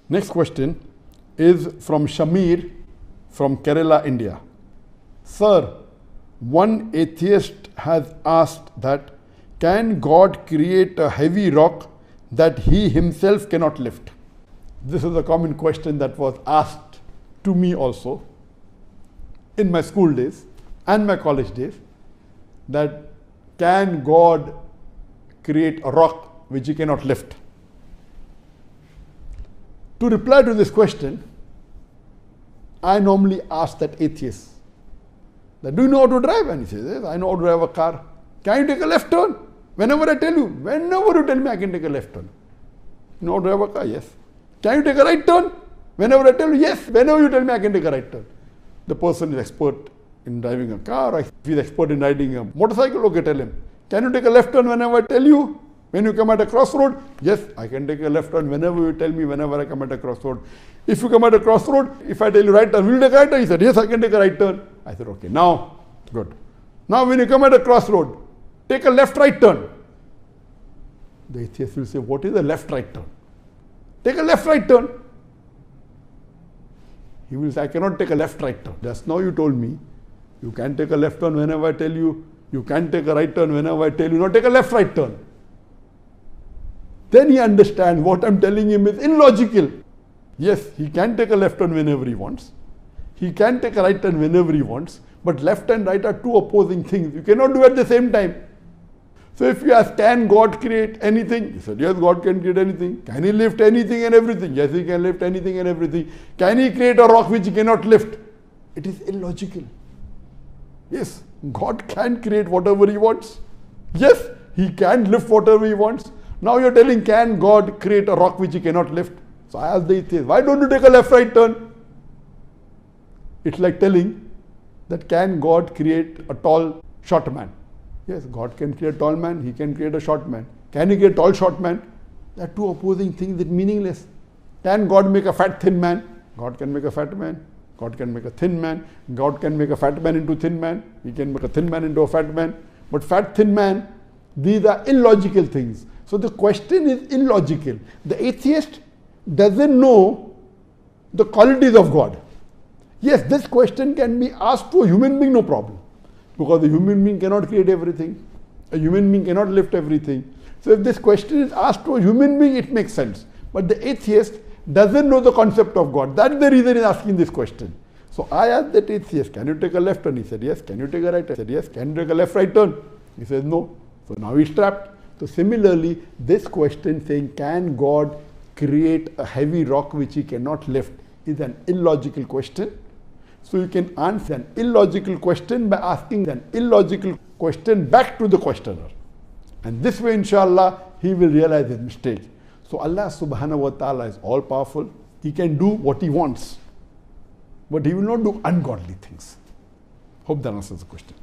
Next question is from Shamir from Kerala, India. Sir, one atheist has asked that, can God create a heavy rock that he himself cannot lift? This is a common question that was asked to me also in my school days and my college days, that can God create a rock which he cannot lift? To reply to this question, I normally ask that atheist, that, do you know how to drive? And he says, yes, I know how to drive a car. Can you take a left turn? Whenever I tell you, whenever you tell me I can take a left turn. You know how to drive a car? Yes. Can you take a right turn? Whenever I tell you, yes. Whenever you tell me I can take a right turn. The person is expert in driving a car, or if he's expert in riding a motorcycle, okay, tell him. Can you take a left turn whenever I tell you? When you come at a crossroad, yes, I can take a left turn whenever you tell me, whenever I come at a crossroad. If you come at a crossroad, if I tell you right turn, will you take a right turn? He said, yes, I can take a right turn. I said, okay, now, good. Now when you come at a crossroad, take a left-right turn. The atheist will say, what is a left-right turn? Take a left-right turn. He will say, I cannot take a left-right turn. Just now you told me, you can take a left turn whenever I tell you, you can take a right turn whenever I tell you, now take a left-right turn. Then he understands what I'm telling him is illogical. Yes, he can take a left turn whenever he wants. He can take a right turn whenever he wants. But left and right are two opposing things. You cannot do at the same time. So if you ask, can God create anything? He said, yes, God can create anything. Can he lift anything and everything? Yes, he can lift anything and everything. Can he create a rock which he cannot lift? It is illogical. Yes, God can create whatever he wants. Yes, he can lift whatever he wants. Now you're telling, can God create a rock which he cannot lift? So I asked the atheist, why don't you take a left-right turn? It's like telling that, can God create a tall, short man? Yes, God can create a tall man, he can create a short man. Can he create a tall, short man? They are two opposing things that are meaningless. Can God make a fat, thin man? God can make a fat man. God can make a thin man. God can make a fat man into thin man. He can make a thin man into a fat man. But fat, thin man, these are illogical things. So the question is illogical. The atheist doesn't know the qualities of God. Yes, this question can be asked to a human being, no problem. Because a human being cannot create everything. A human being cannot lift everything. So if this question is asked to a human being, it makes sense. But the atheist doesn't know the concept of God. That's the reason he's asking this question. So I asked that atheist, can you take a left turn? He said, yes. Can you take a right turn? I said, yes. Can you take a left-right turn? He says, no. So now he's trapped. So similarly, this question saying, can God create a heavy rock which he cannot lift, is an illogical question. So you can answer an illogical question by asking an illogical question back to the questioner. And this way, inshallah, he will realize his mistake. So Allah subhanahu wa ta'ala is all powerful. He can do what he wants. But he will not do ungodly things. Hope that answers the question.